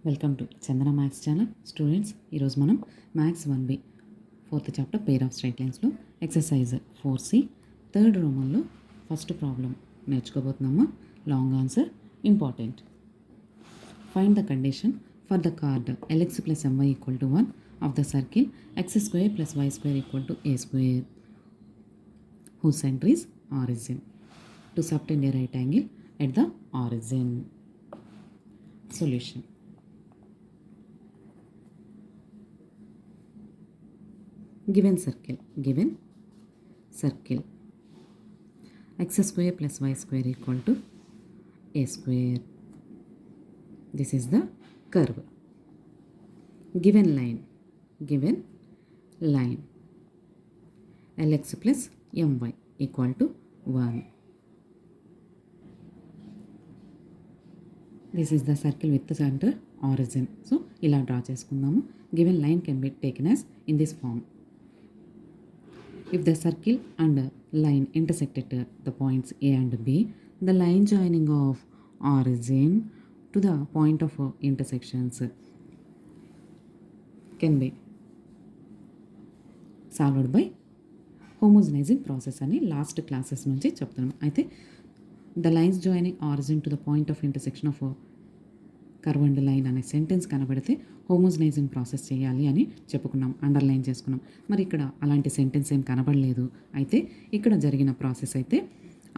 Welcome to Chandana maths channel. Students, ఈరోజు మనం maths 1B 4th chapter pair of straight లైన్స్లో exercise 4C third రోమన్లో first problem నేర్చుకోబోతున్నాము. Long answer important. Find the condition for the chord LX plus MY equal to 1 of the circle X square plus Y square equal to A square whose center is origin to subtend a right angle at the origin. Solution. Given circle x square plus y square equal to a square. This is the curve. Given line lx plus my equal to 1. This is the circle with the center origin. So ila draw cheskundamu. Given line can be taken as in this form. If the circle and line intersect at the points A and B, the line joining of origin to the point of intersections can be solved by homogenizing process అని last classes నుంచి చెప్తున్నాం. అయితే the lines joining origin to the point of intersection of curve and line అనే sentence కనబడితే హోమోజనైజింగ్ process చేయాలి అని చెప్పుకున్నాం, underline చేసుకున్నాం. మరి ఇక్కడ అలాంటి సెంటెన్స్ ఏం కనబడలేదు. అయితే ఇక్కడ జరిగిన ప్రాసెస్ అయితే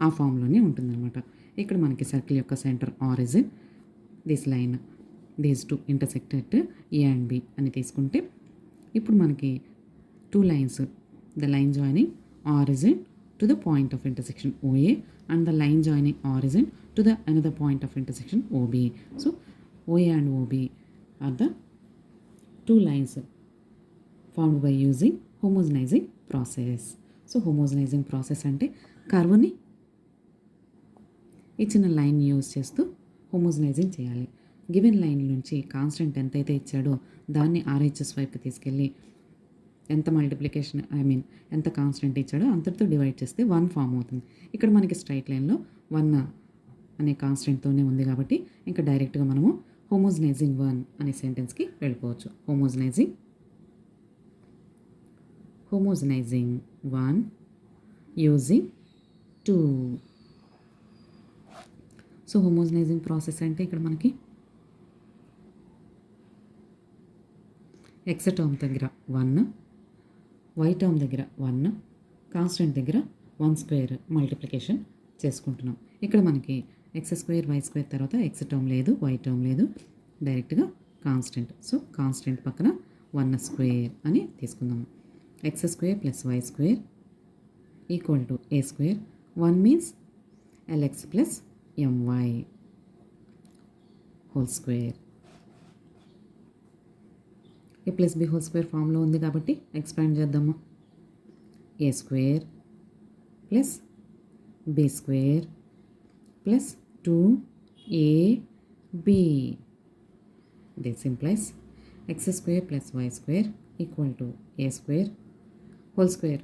ఆ ఫామ్లోనే ఉంటుందన్నమాట. ఇక్కడ మనకి సర్కిల్ యొక్క centre origin, this line, these two intersected A and B అని తీసుకుంటే ఇప్పుడు మనకి two lines, the line joining origin to the point of intersection OA and the line joining origin to the another point of intersection OB. So OA and OB are the two lines formed by using homogenizing process. So homogenizing process అంటే కర్వ్ని ఇచ్చిన line use చేస్తూ హోమోజనైజింగ్ చేయాలి. Given line నుంచి constant ఎంతైతే ఇచ్చాడో దాన్ని RHS వైపుకి తీసుకెళ్ళి ఎంత మల్టిప్లికేషన్ ఎంత కాన్స్టెంట్ ఇచ్చాడో అంతటితో డివైడ్ చేస్తే 1 ఫామ్ అవుతుంది. ఇక్కడ మనకి స్ట్రైట్ లైన్లో 1 అనే కాన్స్టెంట్తోనే ఉంది కాబట్టి ఇంకా డైరెక్ట్గా మనము హోమోజనైజింగ్ 1 అనే సెంటెన్స్కి వెళ్ళిపోవచ్చు. హోమోజనైజింగ్ 1 యూజింగ్ 2. సో హోమోజనైజింగ్ ప్రాసెస్ అంటే ఇక్కడ మనకి ఎక్స్ టర్మ్ దగ్గర 1, వై టర్మ్ దగ్గర 1, కాన్స్టెంట్ దగ్గర 1 స్క్వేర్ మల్టిప్లికేషన్ చేసుకుంటున్నాం. ఇక్కడ మనకి ఎక్స్ స్క్వేర్ వై స్క్వేర్ తర్వాత ఎక్స్ టర్మ్ లేదు, వై టర్మ్ లేదు, డైరెక్ట్గా కాన్స్టెంట్. సో కాన్స్టెంట్ పక్కన 1 స్క్వేర్ అని తీసుకుందాము. X square plus y square equal to a square. 1 means LX plus MY whole square. A plus b whole square ఫామ్లో ఉంది కాబట్టి ఎక్స్పాండ్ చేద్దాము. A square plus b square plus 2AB. This implies x square plus y square equal to a square whole square.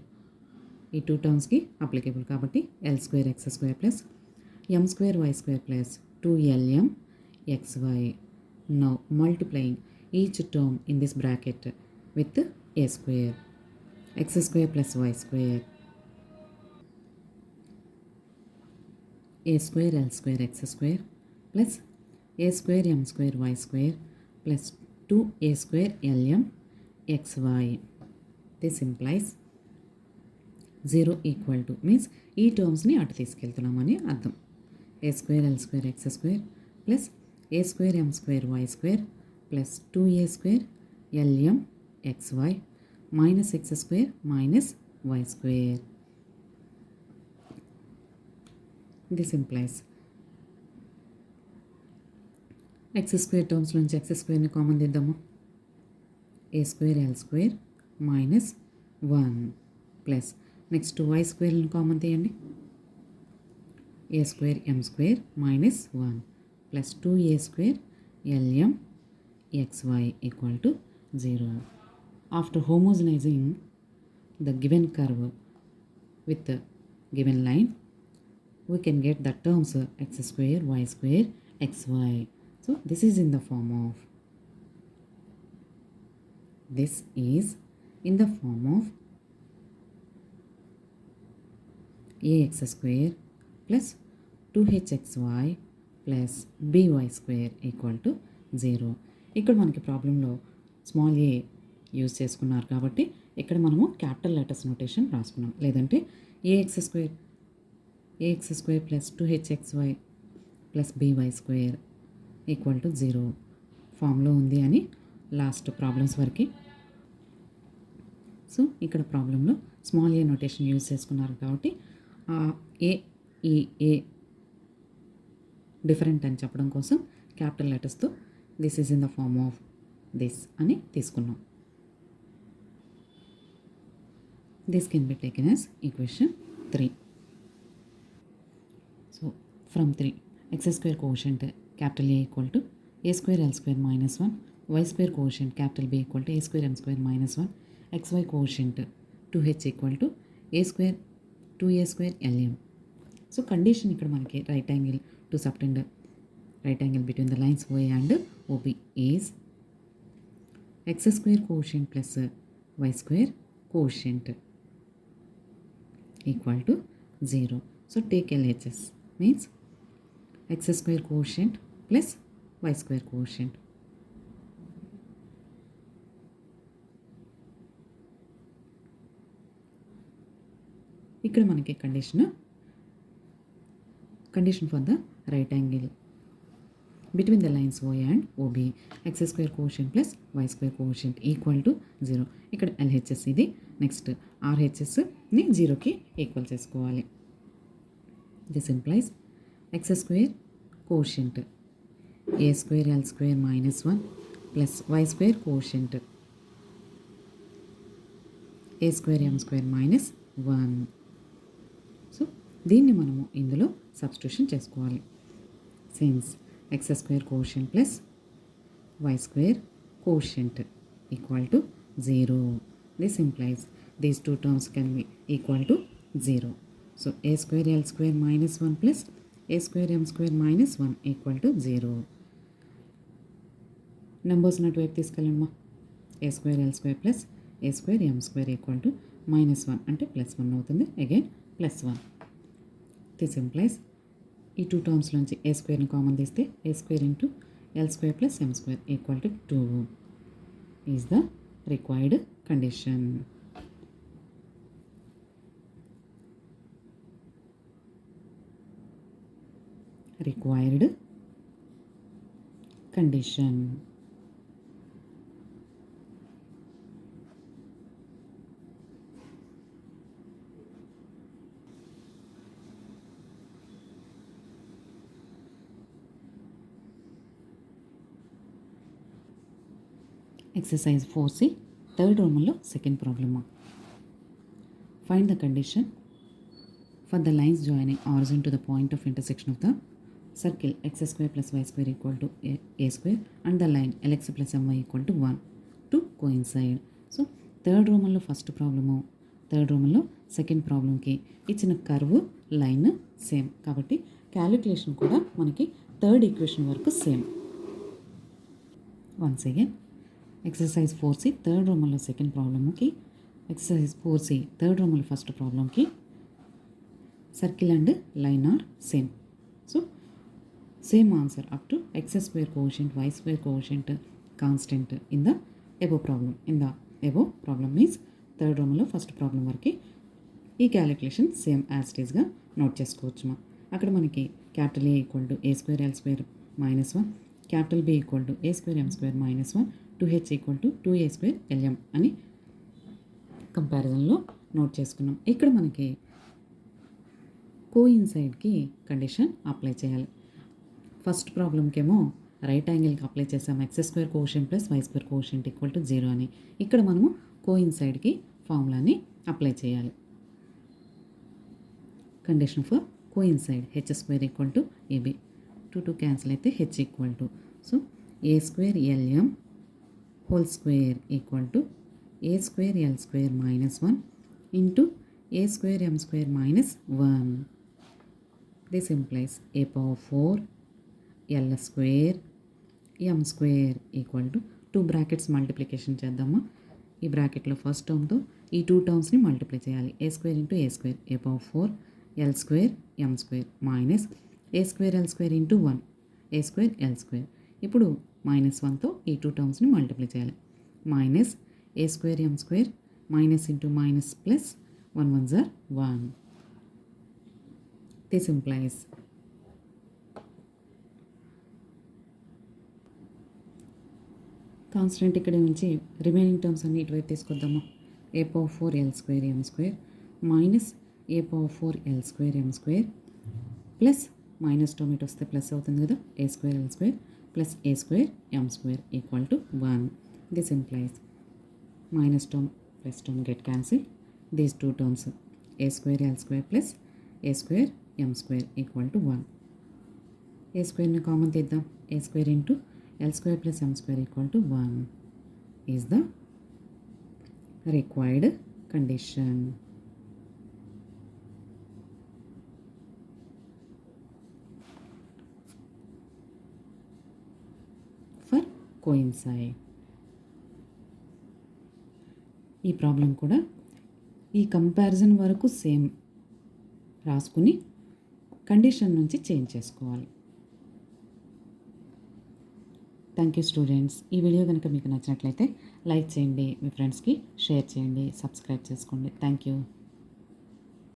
ఈ 2 టర్మ్స్కి applicable కాబట్టి L square x square plus M square y square plus 2LM XY. Now multiplying each term in this bracket with a square. X square plus y square, a square L square x square plus a square M square y square plus 2a square LM XY. This implies 0 equal to means ఈ టర్మ్స్ని అటు తీసుకెళ్తున్నామని అర్థం. a square L square x square plus a square M square y square plus 2a square LM XY minus x square minus y square. This implies x square terms నుంచి x squareని common తీద్దాము. a square L square minus 1 plus next y స్క్వేర్ని common తీయండి. a square M square minus 1 plus 2a square LM XY equal to 0. After homogenizing the given curve with the given line, we can get the terms x square, y square, xy. So this is in the form of this is in the form of ax square plus 2hxy plus by square equal to 0. ఇక్కడ మనకి ప్రాబ్లంలో small ఏ use చేసుకున్నారు కాబట్టి ఇక్కడ మనము capital letters notation రాసుకున్నాం. లేదంటే a x square plus 2hxy plus by square equal to 0 ఫామ్లో ఉంది అని లాస్ట్ ప్రాబ్లమ్స్ వరకు. సో ఇక్కడ ప్రాబ్లంలో స్మాల్ ఏ నోటేషన్ యూజ్ చేసుకున్నారు కాబట్టి ఏ డిఫరెంట్ అని చెప్పడం కోసం క్యాపిటల్ లెటర్స్తో this is in the form of this అని తీసుకున్నాం. This can be taken as equation 3. So from 3 x square quotient capital A equal to a square L square minus 1, y square quotient capital B equal to a square M square minus 1, XY quotient 2h equal to a square 2a square LM. So condition ఇక్కడ మనకి right angle to subtend right angle between the lines OA and OB is x square quotient plus y square quotient equal to 0. So take LHS means x square quotient plus y square coefficient. ఇక్కడ మనకి condition for the right angle between the lines OA and OB x square quotient plus y square quotient equal to 0. ఇక్కడ LHS ఇది. Next RHSని 0కి equal చేసుకోవాలి. This implies x square quotient a square L square minus 1 plus y square quotient a square M square minus 1. So దీన్ని మనము ఇందులో substitution చేసుకోవాలి. Since x square quotient plus y square quotient equal to 0. This implies these two terms can be equal to 0. So a square L square minus 1 plus a square M square minus 1 equal to 0. Numbers అటువైపు తీసుకెళ్ళండి. A square L square plus a square M square equal to -1 అంటే +1 అవుతుంది. Again +1. This implies ఈ two terms నుంచి a స్క్వేర్ని common తీస్తే a square into L square plus M square equal to 2 is the required condition. Required condition. Exercise 4C, third Roman law, second problem. Find the condition for the lines joining origin to the point of intersection of the circle x square plus y square equal to a square and the line lx plus my equal to 1 to coincide. So third Roman law first problem, third Roman law second problem ki ఇచ్చిన curve line same కాబట్టి calculation కూడా మనకి third equation వరకు same. Once again exercise 4C third రోమన్లో second ప్రాబ్లమ్కి, exercise 4C third రోమన్లో first ప్రాబ్లమ్కి circle and line are same. So same answer up to x square quotient y square quotient constant in the above problem. In the above problem means third రోమన్లో first problem వరకు ఈ calculation same as it ఈస్గా note చేసుకోవచ్చు. అక్కడ మనకి capital A equal to a square L square -1, capital B equal to a square M square -1, 2h equal to 2a square LM అని కంపారిజన్లో note చేసుకున్నాం. ఇక్కడ మనకి కోయిన్సైడ్కి కండిషన్ అప్లై చేయాలి. ఫస్ట్ ప్రాబ్లంకేమో రైట్ యాంగిల్కి అప్లై చేసాము x square quotient plus y square quotient equal to 0 అని. ఇక్కడ మనము కోయిన్సైడ్కి ఫార్ములాని అప్లై చేయాలి. Condition for coincide h square equal to AB, 2 cancel అయితే h equal to so a square LM whole square equal to a square L square -1 into a square M square -1. This implies a power 4 L square M square equal to 2 brackets multiplication చేద్దామా. ఈ బ్రాకెట్లో first టర్మ్తో ఈ 2 టర్మ్స్ని multiply చేయాలి. ఏ square into ఏ square ఏ power 4 L square ఎం square minus ఏ square L square into 1 ఏ square L square. ఇప్పుడు -1తో ఈ 2 టర్మ్స్ని multiply చేయాలి. Minus A square M square minus into minus plus 1 1s are 1. This implies constant ఇక్కడ నుంచి remaining terms అన్ని ఇటువైపు తీసుకొద్దామా. ఏ power 4 L square ఎం square minus ఏ power 4 L square ఎం square plus minus term ఇటు వస్తే plus అవుతుంది కదా. A square L square plus a square M square equal to 1. This implies minus term plus term get cancel. These 2 terms a square L square plus a square M square equal to 1. A స్క్వేర్ని common తీద్దాం. A square into L square plus M square equal to 1 is the required condition. For coincide. ఈ problem కూడా ఈ comparison వరకు same రాసుకుని condition నుంచి change చేసుకోవాలి. Thank you students. ఈ వీడియో కనుక మీకు నచ్చినట్లయితే లైక్ చేయండి, మీ ఫ్రెండ్స్కి షేర్ చేయండి, సబ్స్క్రైబ్ చేసుకోండి. Thank you.